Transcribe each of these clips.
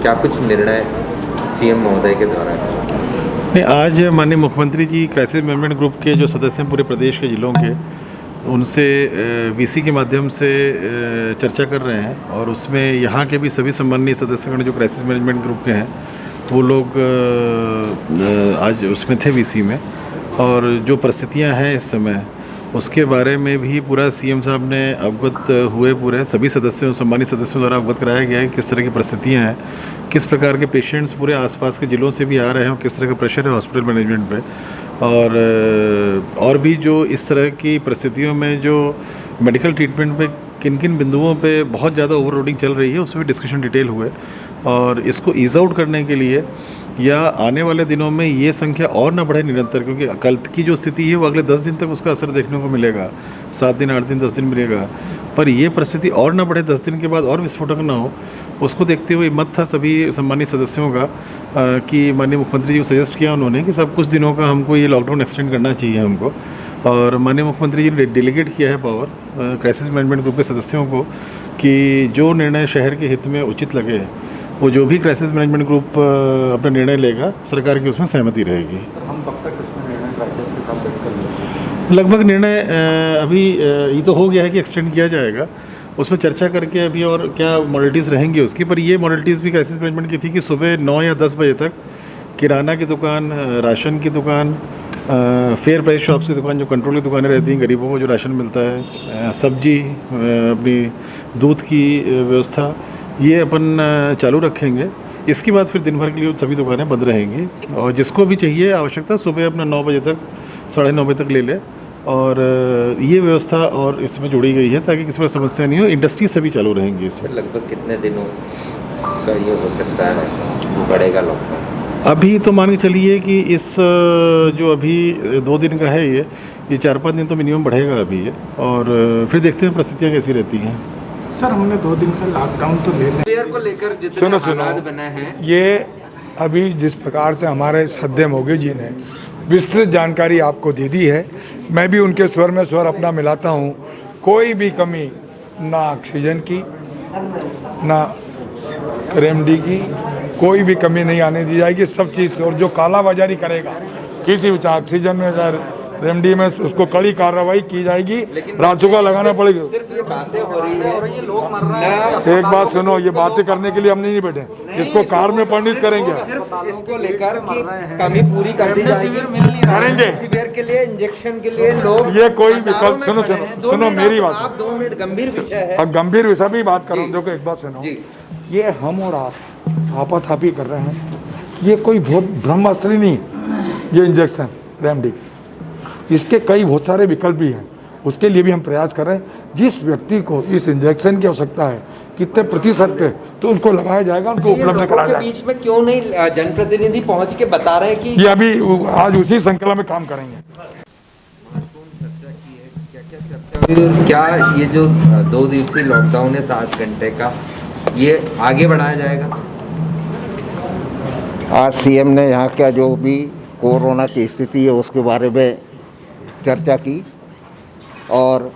क्या कुछ निर्णय सीएम महोदय के द्वारा? नहीं, आज माननीय मुख्यमंत्री जी क्राइसिस मैनेजमेंट ग्रुप के जो सदस्य हैं पूरे प्रदेश के ज़िलों के, उनसे वीसी के माध्यम से चर्चा कर रहे हैं और उसमें यहाँ के भी सभी सम्माननीय सदस्यगण जो क्राइसिस मैनेजमेंट ग्रुप के हैं वो लोग आज उसमें थे वीसी में, और जो परिस्थितियाँ हैं इस समय उसके बारे में भी पूरा सीएम साहब ने अवगत हुए, पूरे सभी सदस्यों सम्मानित सदस्यों द्वारा अवगत कराया गया है किस तरह की परिस्थितियाँ हैं, किस प्रकार के पेशेंट्स पूरे आसपास के ज़िलों से भी आ रहे हैं और किस तरह का प्रेशर है हॉस्पिटल मैनेजमेंट पे, और भी जो इस तरह की परिस्थितियों में जो मेडिकल ट्रीटमेंट पे किन किन बिंदुओं पे बहुत ज़्यादा ओवरलोडिंग चल रही है उस पर डिस्कशन डिटेल हुए, और इसको ईज़ आउट करने के लिए या आने वाले दिनों में ये संख्या और ना बढ़े निरंतर, क्योंकि कल की जो स्थिति है वो अगले 10 दिन तक उसका असर देखने को मिलेगा, 7 दिन 8 दिन 10 दिन मिलेगा, पर ये परिस्थिति और ना बढ़े, 10 दिन के बाद और विस्फोटक ना हो, उसको देखते हुए मत था सभी सम्मानित सदस्यों का कि माननीय मुख्यमंत्री जी को सजेस्ट किया उन्होंने कि सब कुछ दिनों का हमको ये लॉकडाउन एक्सटेंड करना चाहिए हमको, और माननीय मुख्यमंत्री जी ने डेलीगेट किया है पावर क्राइसिस मैनेजमेंट ग्रुप के सदस्यों को कि जो निर्णय शहर के हित में उचित लगे वो जो भी क्राइसिस मैनेजमेंट ग्रुप अपना निर्णय लेगा सरकार की उसमें सहमति रहेगी। सर, हम कब तक इसमें निर्णय क्राइसिस के साथ बैठ कर ले सकते हैं? लगभग निर्णय अभी ये तो हो गया है कि एक्सटेंड किया जाएगा, उसमें चर्चा करके अभी और क्या मॉडलिटीज़ रहेंगी उसकी, पर ये मॉडलिटीज़ भी क्राइसिस मैनेजमेंट की थी कि सुबह 9 या 10 बजे तक किराना की दुकान, राशन की दुकान, फेयर प्राइस शॉप्स की दुकान, जो कंट्रोल की दुकानें रहती हैं गरीबों को जो राशन मिलता है, सब्जी, अपनी दूध की व्यवस्था, ये अपन चालू रखेंगे। इसके बाद फिर दिन भर के लिए सभी दुकानें बंद रहेंगी, और जिसको भी चाहिए आवश्यकता सुबह अपना 9 बजे तक 9:30 बजे तक ले ले, और ये व्यवस्था और इसमें जुड़ी गई है ताकि किसी पर समस्या नहीं हो। इंडस्ट्री सभी चालू रहेंगी इसमें। लगभग कितने दिनों का ये हो सकता है बढ़ेगा लॉकडाउन? अभी तो मान के चलिए कि इस जो अभी 2 दिन का है ये 4-5 दिन तो मिनिमम बढ़ेगा अभी ये, और फिर देखते हैं परिस्थितियाँ कैसी रहती हैं। सर, हमने 2 दिन का लॉकडाउन तो ले लिया को लेकर जितने हालात बने हैं, ये अभी जिस प्रकार से हमारे सद्य मोगी जी ने विस्तृत जानकारी आपको दे दी है, मैं भी उनके स्वर में स्वर अपना मिलाता हूँ। कोई भी कमी ना ऑक्सीजन की ना रेमडी की, कोई भी कमी नहीं आने दी जाएगी। सब चीज़, और जो कालाबाजारी करेगा किसी भी, चाहे ऑक्सीजन में चाहे रेमडी में, उसको कड़ी कार्रवाई की जाएगी, राजोगा लगाना पड़ेगा। सिर्फ ये बातें हो रही है, लोग मर रहे हैं। एक बात सुनो, ये बातें करने के लिए हम नहीं बैठे, इसको कार में परिणित करेंगे। सिर्फ इसको लेकर कि कमी पूरी कर दी जाएगी, करेंगे शिविर के लिए, इंजेक्शन के लिए लोग, ये कोई विकल्प, सुनो मेरी बात, आप 2 मिनट, गंभीर विषय है, अब गंभीर विषय भी बात कर रहा हूँ। देखो एक बात सुनो, जी। ये हम और आप आपाथापी कर रहे हैं, ये कोई बहुत ब्रह्मास्त्र नहीं। ये इंजेक्शन रेमडी, इसके कई बहुत सारे विकल्प भी हैं, उसके लिए भी हम प्रयास कर रहे हैं। जिस व्यक्ति को इस इंजेक्शन की आवश्यकता है, कितने प्रतिशत पे, तो उनको लगाया जाएगा, उनको उपलब्ध कराया जाएगा। बीच में क्यों नहीं जनप्रतिनिधि पहुंच के बता रहे हैं कि ये अभी आज उसी श्रृंखला में काम करेंगे। क्या ये जो 2 दिवसीय लॉकडाउन है 60 घंटे का, ये आगे बढ़ाया जाएगा? आज सीएम ने यहाँ का जो भी कोरोना की स्थिति है उसके बारे में चर्चा की, और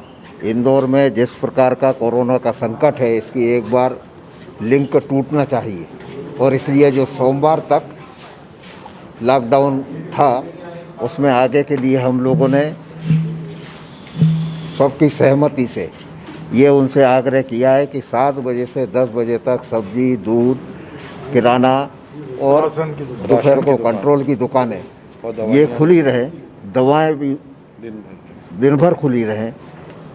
इंदौर में जिस प्रकार का कोरोना का संकट है इसकी एक बार लिंक टूटना चाहिए, और इसलिए जो सोमवार तक लॉकडाउन था उसमें आगे के लिए हम लोगों ने सबकी सहमति से ये उनसे आग्रह किया है कि 7 बजे से 10 बजे तक सब्जी, दूध, किराना और दोपहर को कंट्रोल की दुकानें ये खुली रहें, दवाएं भी दिन भर खुली रहें,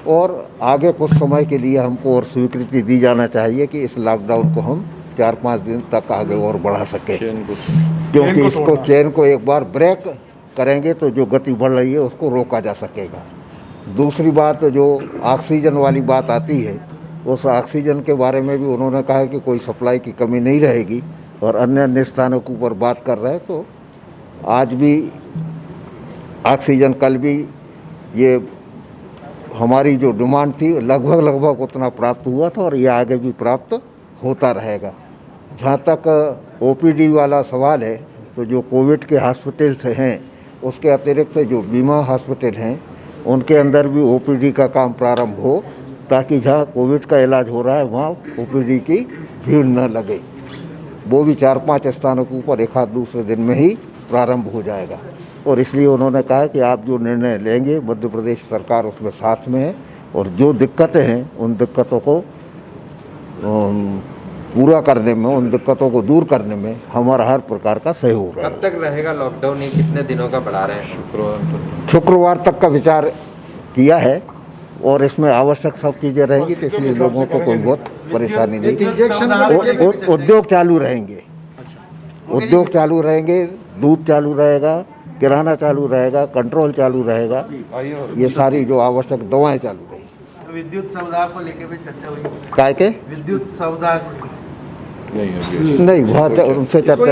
और आगे कुछ समय के लिए हमको और स्वीकृति दी जाना चाहिए कि इस लॉकडाउन को हम 4-5 दिन तक आगे और बढ़ा सकें, क्योंकि इसको चेन को एक बार ब्रेक करेंगे तो जो गति बढ़ रही है उसको रोका जा सकेगा। दूसरी बात, जो ऑक्सीजन वाली बात आती है, उस ऑक्सीजन के बारे में भी उन्होंने कहा है कि कोई सप्लाई की कमी नहीं रहेगी, और अन्य स्थानों के ऊपर बात कर रहे हैं। तो आज भी ऑक्सीजन, कल भी ये हमारी जो डिमांड थी लगभग उतना प्राप्त हुआ था, और ये आगे भी प्राप्त होता रहेगा। जहाँ तक ओपीडी वाला सवाल है, तो जो कोविड के हॉस्पिटल्स हैं उसके अतिरिक्त जो बीमा हॉस्पिटल हैं उनके अंदर भी ओपीडी का काम प्रारंभ हो, ताकि जहाँ कोविड का इलाज हो रहा है वहाँ ओपीडी की भीड़ न लगे। वो भी 4-5 स्थानों के ऊपर एक आध दूसरे दिन में ही प्रारंभ हो जाएगा। और इसलिए उन्होंने कहा कि आप जो निर्णय लेंगे मध्य प्रदेश सरकार उसमें साथ में है, और जो दिक्कतें हैं उन दिक्कतों को पूरा करने में, उन दिक्कतों को दूर करने में हमारा हर प्रकार का सहयोग है। कब तक रहेगा लॉकडाउन, ये कितने दिनों का बढ़ा रहे हैं? शुक्रवार तक का विचार किया है और इसमें आवश्यक सब चीज़ें रहेंगी, तो इसलिए लोगों को कोई बहुत परेशानी नहीं। उद्योग चालू रहेंगे, उद्योग चालू रहेंगे, दूध चालू रहेगा, किराना चालू रहेगा, कंट्रोल चालू रहेगा, ये सारी जो आवश्यक दवाएं चालू रहेंगी। विद्युत सौदा को लेकर भी चर्चा हुई। काय के विद्युत सौदा नहीं, वहाँ उनसे चर्चा